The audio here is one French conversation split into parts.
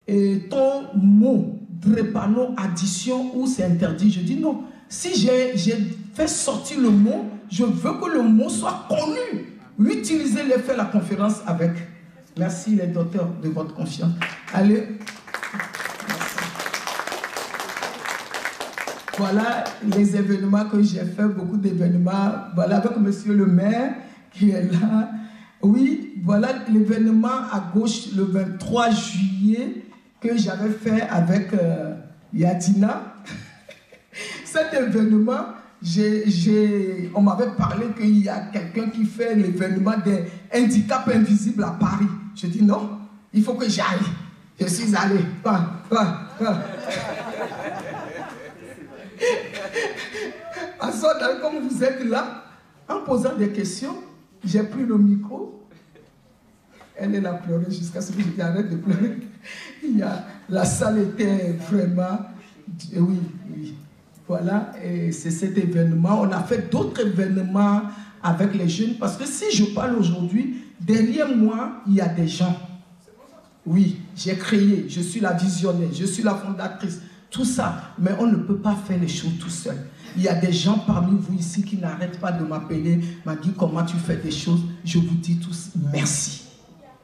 ton mot, drépano, addition, ou c'est interdit. Je dis non. Si j'ai fait sortir le mot, je veux que le mot soit connu. Utilisez-le, faites la conférence avec. Merci les docteurs de votre confiance. Allez. Voilà les événements que j'ai fait, beaucoup d'événements. Voilà avec monsieur le maire qui est là. Oui, voilà l'événement à gauche le 23 juillet que j'avais fait avec Yadina. Cet événement, on m'avait parlé qu'il y a quelqu'un qui fait l'événement des handicaps invisibles à Paris. Je dis non, il faut que j'aille. Je suis allé. Comme vous êtes là, en posant des questions, j'ai pris le micro. Elle est là pleurée jusqu'à ce que je dis arrête de pleurer. La salle était vraiment... Oui. Voilà, et c'est cet événement. On a fait d'autres événements avec les jeunes, parce que si je parle aujourd'hui, derrière moi, il y a des gens. Oui, j'ai créé, je suis la visionnaire, je suis la fondatrice, tout ça. Mais on ne peut pas faire les choses tout seul. Il y a des gens parmi vous ici qui n'arrêtent pas de m'appeler, Magui, comment tu fais des choses? Je vous dis tous merci.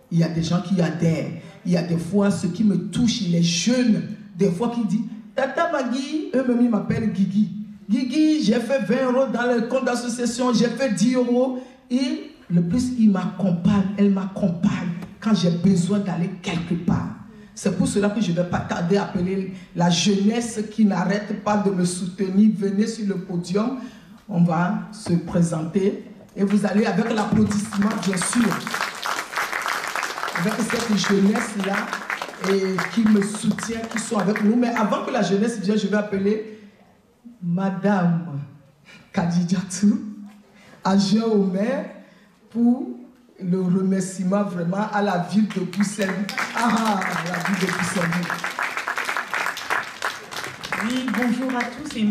Il y a des gens qui adhèrent. Il y a des fois, ce qui me touche, les jeunes, des fois qui disent, Tata Magui, eux-mêmes ils m'appellent Guigui. Guigui, j'ai fait 20 € dans le compte d'association, j'ai fait 10 €. Et le plus, il m'accompagne, elle m'accompagne quand j'ai besoin d'aller quelque part. C'est pour cela que je ne vais pas tarder à appeler la jeunesse qui n'arrête pas de me soutenir. Venez sur le podium, on va se présenter et vous allez avec l'applaudissement, bien sûr. Avec cette jeunesse-là et qui me soutient, qui sont avec nous. Mais avant que la jeunesse vienne, je vais appeler Madame Kadidjatou, adjoint au maire, pour le remerciement vraiment à la ville de Goussainville. La ville de Goussainville. Oui, bonjour à tous et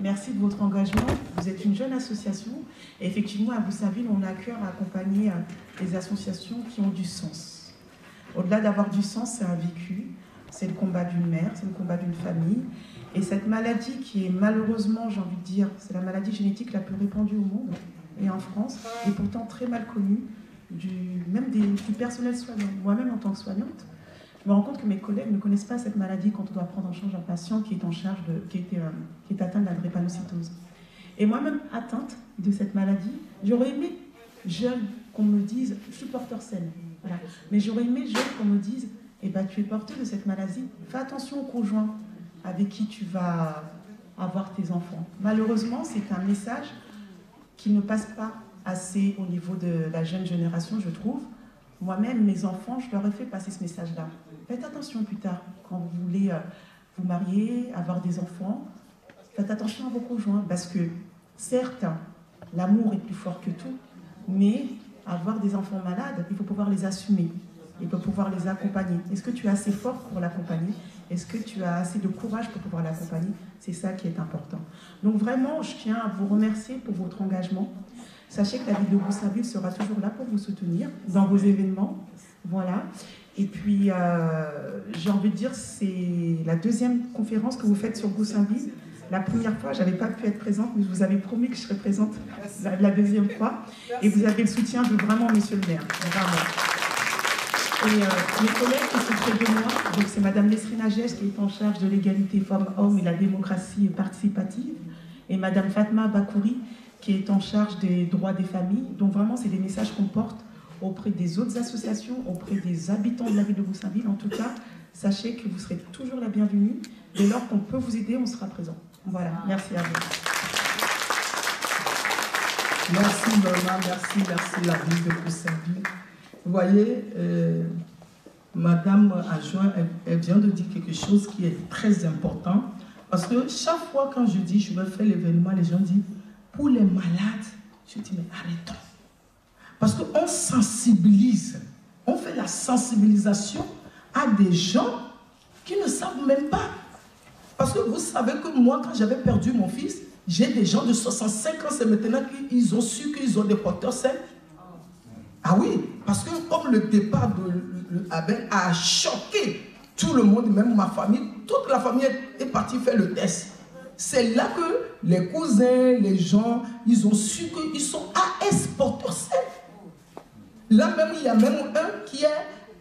merci de votre engagement. Vous êtes une jeune association et effectivement à Goussainville, on a à cœur à accompagner les associations qui ont du sens. Au-delà d'avoir du sens, c'est un vécu, c'est le combat d'une mère, c'est le combat d'une famille. Et cette maladie qui est malheureusement, j'ai envie de dire, c'est la maladie génétique la plus répandue au monde et en France, et pourtant très mal connue, même du personnel soignant. Moi-même, en tant que soignante, je me rends compte que mes collègues ne connaissent pas cette maladie quand on doit prendre en charge un patient qui est atteint de la drépanocytose. Et moi-même atteinte de cette maladie, j'aurais aimé, jeune, qu'on me dise, je suis porteur saine, voilà. Mais j'aurais aimé, jeune, qu'on me dise, eh ben, tu es porteur de cette maladie, fais attention au conjoint avec qui tu vas avoir tes enfants. Malheureusement, c'est un message qui ne passe pas assez au niveau de la jeune génération, je trouve. Moi-même, mes enfants, je leur ai fait passer ce message-là. Faites attention plus tard, quand vous voulez vous marier, avoir des enfants, faites attention à vos conjoints, parce que, certes, l'amour est plus fort que tout, mais avoir des enfants malades, il faut pouvoir les assumer, il faut pouvoir les accompagner. Est-ce que tu es assez fort pour l'accompagner? Est-ce que tu as assez de courage pour pouvoir l'accompagner? C'est ça qui est important. Donc vraiment, je tiens à vous remercier pour votre engagement. Sachez que la ville de Goussainville sera toujours là pour vous soutenir dans vos événements. Voilà. Et puis, j'ai envie de dire, c'est la deuxième conférence que vous faites sur Goussainville. La première fois, je n'avais pas pu être présente, mais je vous avais promis que je serais présente la deuxième fois. Et vous avez le soutien de vraiment monsieur le maire. Vraiment. Et mes collègues qui sont près de moi, donc c'est Madame Nesrine Agès qui est en charge de l'égalité femmes-hommes et la démocratie participative, et Madame Fatma Bakouri qui est en charge des droits des familles. Donc vraiment, c'est des messages qu'on porte auprès des autres associations, auprès des habitants de la ville de Goussainville. En tout cas, sachez que vous serez toujours la bienvenue. Dès lors qu'on peut vous aider, on sera présent. Voilà, merci à vous. Merci Norma, merci la ville de Goussainville. Vous voyez, Madame Adjoint, elle vient de dire quelque chose qui est très important. Parce que chaque fois quand je dis je vais faire l'événement, les gens disent pour les malades, je dis mais arrêtons. Parce qu'on sensibilise, on fait la sensibilisation à des gens qui ne savent même pas. Parce que vous savez que moi, quand j'avais perdu mon fils, j'ai des gens de 65 ans, c'est maintenant qu'ils ont su qu'ils ont des porteurs sains. Ah oui, parce que comme le départ de Abel a choqué tout le monde, même ma famille, toute la famille est partie faire le test. C'est là que les cousins, les gens, ils ont su qu'ils sont AS porteurs sains. Là même, il y a même un qui a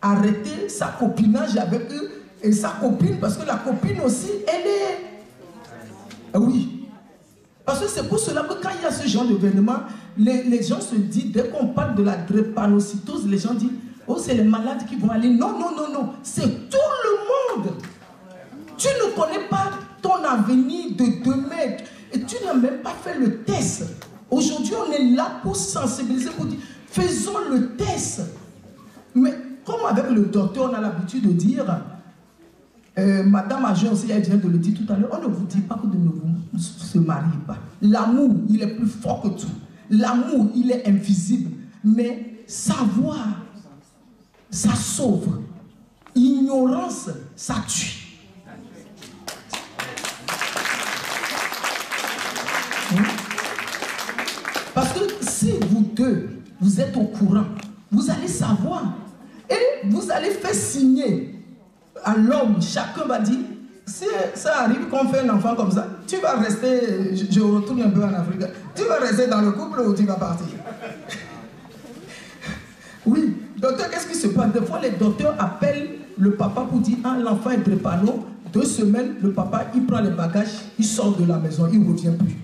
arrêté sa copinage avec eux et sa copine, parce que la copine aussi, elle est... Ah oui. Parce que c'est pour cela que quand il y a ce genre d'événement, les gens se disent, dès qu'on parle de la drépanocytose, les gens disent, oh, c'est les malades qui vont aller. Non, non, non, non, c'est tout le monde. Tu ne connais pas ton avenir de demain et tu n'as même pas fait le test. Aujourd'hui, on est là pour sensibiliser, pour dire, faisons le test. Mais comme avec le docteur, on a l'habitude de dire, Madame Agent aussi, elle vient de le dire tout à l'heure, on ne vous dit pas que de ne vous se marier pas. L'amour, il est plus fort que tout. L'amour, il est invisible. Mais savoir, ça sauve. Ignorance, ça tue. Parce que si vous deux, vous êtes au courant, vous allez savoir. Et vous allez faire signer à l'homme, chacun va dire, si ça arrive qu'on fait un enfant comme ça, tu vas rester, je retourne un peu en Afrique, tu vas rester dans le couple ou tu vas partir? Oui, docteur, qu'est-ce qui se passe? Des fois, les docteurs appellent le papa pour dire, ah, l'enfant est drépano, 2 semaines, le papa, il prend les bagages, il sort de la maison, il ne revient plus.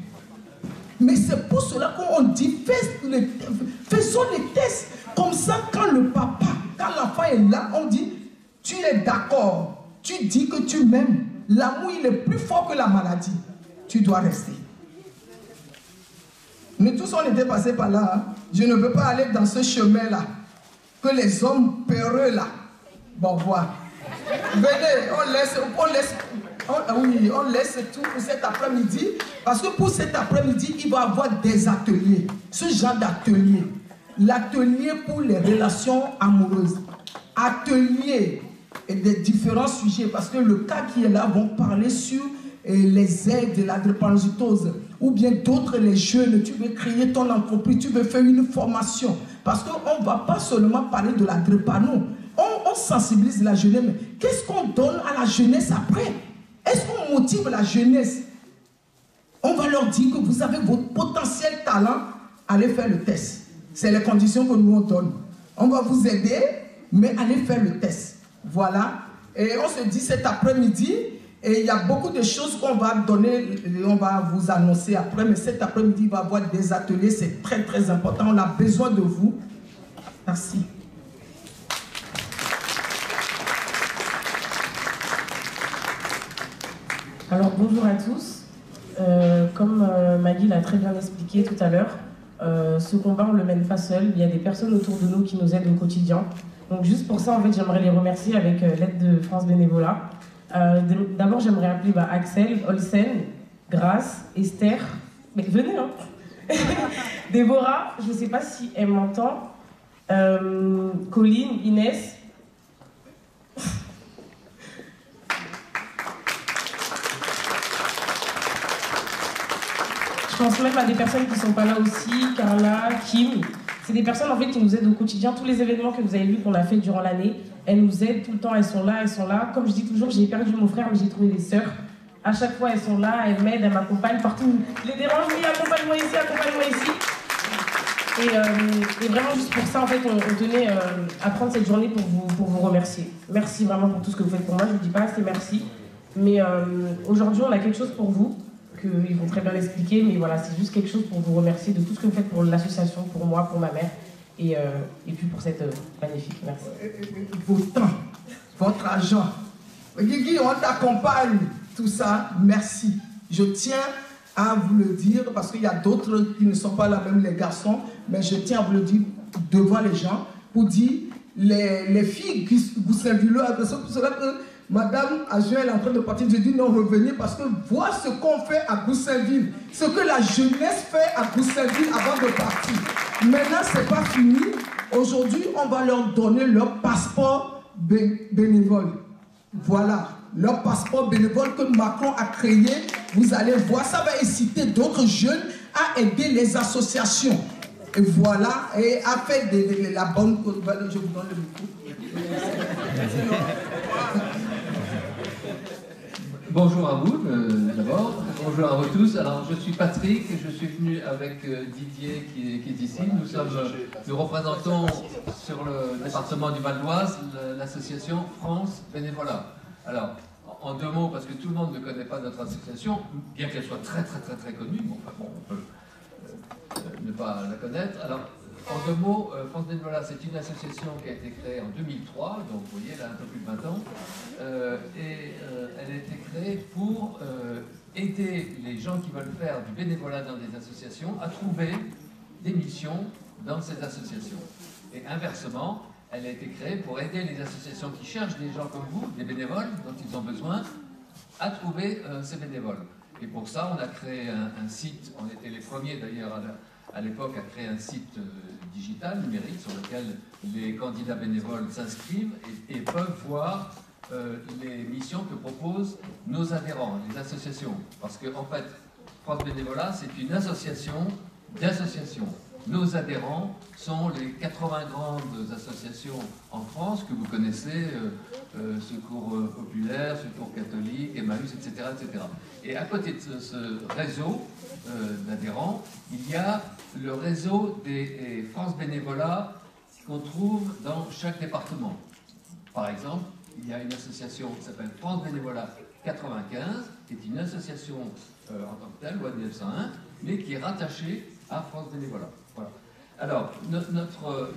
Mais c'est pour cela qu'on dit, faisons les tests. Comme ça, quand le papa, quand l'enfant est là, on dit, tu es d'accord, tu dis que tu m'aimes. L'amour, il est plus fort que la maladie. Tu dois rester. Nous tous, on était passés par là. Hein. Je ne veux pas aller dans ce chemin-là. Que les hommes peureux là. Bon, voilà. Venez, on laisse tout pour cet après-midi. Parce que pour cet après-midi, il va y avoir des ateliers. Ce genre d'atelier. L'atelier pour les relations amoureuses. Atelier et des différents sujets. Parce que le cas qui est là vont parler sur les aides de la drépanocytose. Ou bien d'autres, les jeunes, tu veux créer ton entreprise, tu veux faire une formation. Parce qu'on ne va pas seulement parler de la drépano. On sensibilise la jeunesse, mais qu'est-ce qu'on donne à la jeunesse après? Est-ce qu'on motive la jeunesse? On va leur dire que vous avez votre potentiel talent, allez faire le test. C'est les conditions que nous on donne. On va vous aider, mais allez faire le test. Voilà. Et on se dit cet après-midi, et il y a beaucoup de choses qu'on va donner, on va vous annoncer après, mais cet après-midi, il va y avoir des ateliers, c'est très très important. On a besoin de vous. Merci. Alors bonjour à tous. Comme Maggie l'a très bien expliqué tout à l'heure, ce combat on ne le mène pas seul. Il y a des personnes autour de nous qui nous aident au quotidien. Donc juste pour ça, en fait, j'aimerais les remercier avec l'aide de France Bénévolat. D'abord, j'aimerais appeler Axel, Olsen, Grace, Esther. Mais venez, hein. Déborah, je ne sais pas si elle m'entend. Colline, Inès. Je pense même à des personnes qui ne sont pas là aussi, Carla, Kim. C'est des personnes en fait qui nous aident au quotidien. Tous les événements que vous avez vus qu'on a fait durant l'année, elles nous aident tout le temps, elles sont là, elles sont là. Comme je dis toujours, j'ai perdu mon frère, mais j'ai trouvé des sœurs. À chaque fois, elles sont là, elles m'aident, elles m'accompagnent partout. Je les dérange, oui, accompagne-moi ici, accompagne-moi ici. Et vraiment, juste pour ça, en fait, on tenait à prendre cette journée pour vous remercier. Merci vraiment pour tout ce que vous faites pour moi. Je ne vous dis pas assez merci. Mais aujourd'hui, on a quelque chose pour vous. Ils vont très bien l'expliquer, mais voilà, c'est juste quelque chose pour vous remercier de tout ce que vous faites pour l'association, pour moi, pour ma mère, et puis pour cette magnifique. Merci. Vos temps, votre argent. Guigui, on t'accompagne, tout ça, merci. Je tiens à vous le dire, parce qu'il y a d'autres qui ne sont pas là, même les garçons, mais je tiens à vous le dire devant les gens, pour dire, les filles qui vous servent c'est pour cela que Madame Agent est en train de partir. Je dis non, revenez parce que voir ce qu'on fait à Goussainville, ce que la jeunesse fait à Goussainville avant de partir. Maintenant, ce n'est pas fini. Aujourd'hui, on va leur donner leur passeport bénévole. Voilà, leur passeport bénévole que Macron a créé. Vous allez voir, ça va inciter d'autres jeunes à aider les associations. Et voilà, et à faire la bonne... Je vous donne le micro. Bonjour à vous d'abord, bonjour à vous tous. Alors je suis Patrick, je suis venu avec Didier qui est ici. Nous représentons sur le département du Val d'Oise l'association France Bénévolat. Alors en deux mots, parce que tout le monde ne connaît pas notre association, bien qu'elle soit très connue, on peut ne pas la connaître. Alors en deux mots, France Bénévolat, c'est une association qui a été créée en 2003, donc vous voyez, là un peu plus de 20 ans, elle a été créée pour aider les gens qui veulent faire du bénévolat dans des associations à trouver des missions dans ces associations. Et inversement, elle a été créée pour aider les associations qui cherchent des gens comme vous, des bénévoles dont ils ont besoin, à trouver ces bénévoles. Et pour ça, on a créé un site, on était les premiers d'ailleurs à l'époque à créer un site digital, numérique, sur lequel les candidats bénévoles s'inscrivent et peuvent voir les missions que proposent nos adhérents, les associations. Parce qu'en fait, France Bénévolat, c'est une association d'associations. Nos adhérents sont les 80 grandes associations en France que vous connaissez, Secours Populaire, Secours Catholique, Emmaüs, etc., etc. Et à côté de ce réseau d'adhérents, il y a le réseau des France Bénévolat qu'on trouve dans chaque département. Par exemple, il y a une association qui s'appelle France Bénévolat 95, qui est une association en tant que telle, loi de 1901, mais qui est rattachée à France Bénévolat. Voilà. Alors, notre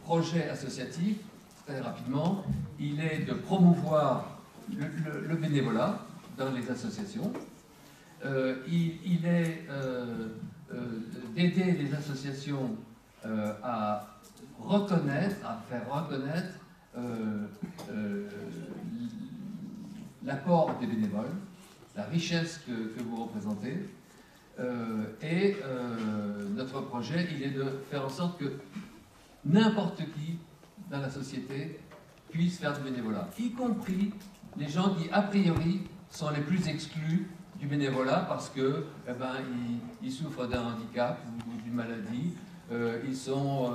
projet associatif, très rapidement, il est de promouvoir le bénévolat dans les associations. Il est d'aider les associations à reconnaître, à faire reconnaître l'apport des bénévoles, la richesse que vous représentez. Notre projet, il est de faire en sorte que n'importe qui dans la société puisse faire du bénévolat, y compris les gens qui, a priori, sont les plus exclus du bénévolat parce que, ils souffrent d'un handicap ou d'une maladie, ils sont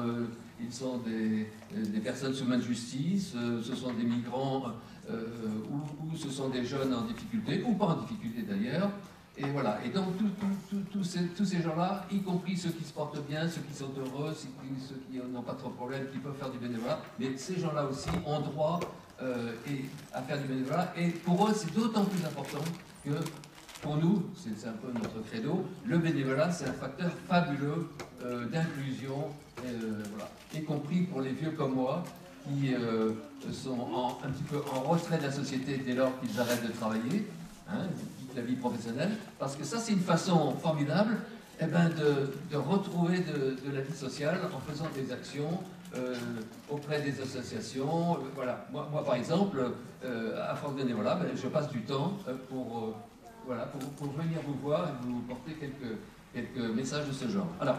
des personnes sous main de justice, ce sont des migrants ou ce sont des jeunes en difficulté, ou pas en difficulté d'ailleurs. Et voilà. Et donc tous ces gens-là, y compris ceux qui se portent bien, ceux qui sont heureux, ceux qui n'ont pas trop de problèmes, qui peuvent faire du bénévolat, mais ces gens-là aussi ont droit à faire du bénévolat. Et pour eux, c'est d'autant plus important que pour nous, c'est un peu notre credo, le bénévolat, c'est un facteur fabuleux d'inclusion, voilà. Y compris pour les vieux comme moi, qui sont un petit peu en retrait de la société dès lors qu'ils arrêtent de travailler, hein, la vie professionnelle, parce que ça, c'est une façon formidable de retrouver de la vie sociale en faisant des actions auprès des associations. Voilà. Moi, par exemple, à France Bénévolat, je passe du temps pour venir vous voir et vous porter quelques messages de ce genre. Alors,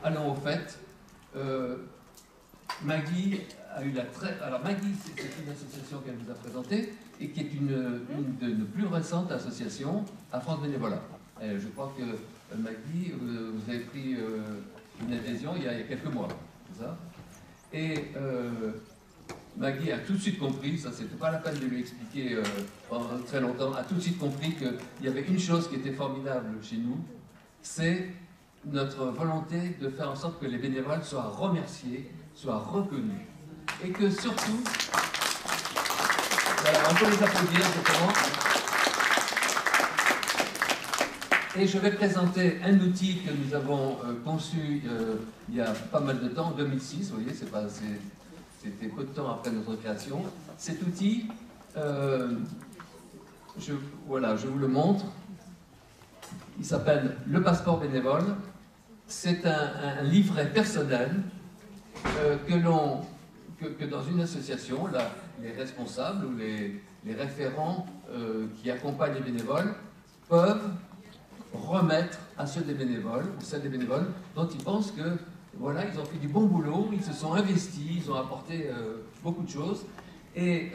allons au fait. Maggie a eu Alors, Maggie, c'est une association qu'elle vous a présentée et qui est une de nos plus récentes associations à France Bénévolat. Je crois que Maggie, vous avez pris une adhésion il y a quelques mois, c'est ça? Et Maggie a tout de suite compris, ça c'était pas la peine de lui expliquer pendant très longtemps, a tout de suite compris qu'il y avait une chose qui était formidable chez nous, c'est notre volonté de faire en sorte que les bénévoles soient remerciés, soient reconnus. Et que surtout, voilà, on peut les applaudir, justement. Et je vais présenter un outil que nous avons conçu il y a pas mal de temps, en 2006, vous voyez, c'était peu de temps après notre création. Cet outil, je vous le montre. Il s'appelle le passeport bénévole. C'est un livret personnel que dans une association, là, les responsables ou les référents qui accompagnent les bénévoles peuvent remettre à ceux des bénévoles ou celles des bénévoles dont ils pensent que voilà, ils ont fait du bon boulot, ils se sont investis, ils ont apporté beaucoup de choses. Et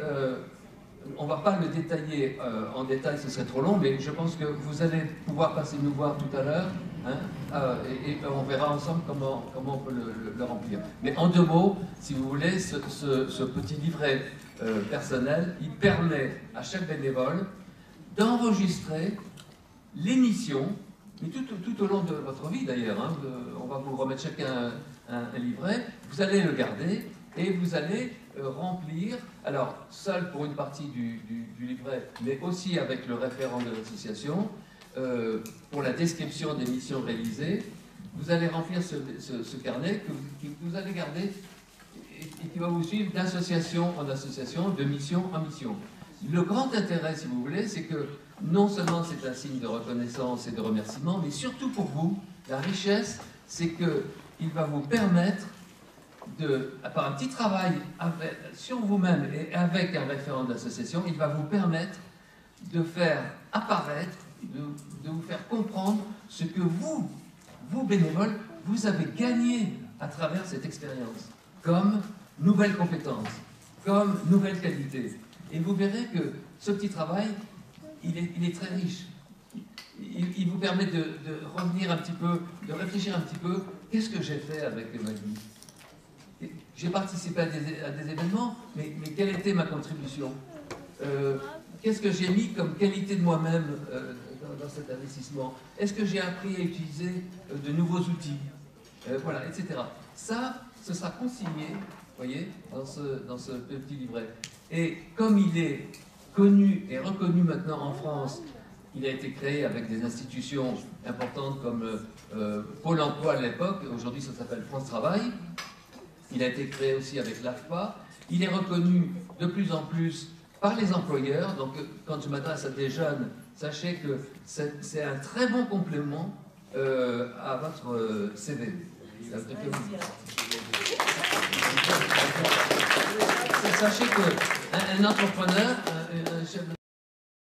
on ne va pas le détailler en détail, ce serait trop long, mais je pense que vous allez pouvoir passer nous voir tout à l'heure Hein, et on verra ensemble comment on peut le remplir. Mais en 2 mots, si vous voulez, ce petit livret personnel, il permet à chaque bénévole d'enregistrer l'émission, mais tout au long de votre vie d'ailleurs. Hein, on va vous remettre chacun un livret, vous allez le garder et vous allez remplir, alors seul pour une partie du livret, mais aussi avec le référent de l'association, pour la description des missions réalisées. Vous allez remplir ce carnet que vous allez garder et qui va vous suivre d'association en association, de mission en mission. Le grand intérêt, si vous voulez, c'est que non seulement c'est un signe de reconnaissance et de remerciement, mais surtout pour vous, la richesse, c'est qu'il va vous permettre par un petit travail sur vous-même et avec un référent d'association, il va vous permettre de faire apparaître, de vous faire comprendre ce que vous bénévoles, vous avez gagné à travers cette expérience, comme nouvelles compétences, comme nouvelles qualités. Et vous verrez que ce petit travail, il est très riche. Il vous permet de revenir un petit peu, de réfléchir un petit peu, qu'est-ce que j'ai fait avec ma vie? J'ai participé à des événements, mais quelle était ma contribution? Qu'est-ce que j'ai mis comme qualité de moi-même dans cet investissement? Est-ce que j'ai appris à utiliser de nouveaux outils? Voilà, etc. Ça, ce sera consigné, vous voyez, dans ce petit livret. Et comme il est connu et reconnu maintenant en France, il a été créé avec des institutions importantes comme Pôle emploi à l'époque, aujourd'hui ça s'appelle France Travail. Il a été créé aussi avec l'AFPA. Il est reconnu de plus en plus par les employeurs. Donc, quand je m'adresse à des jeunes, sachez que c'est un très bon complément à votre CV. Sachez qu'un entrepreneur,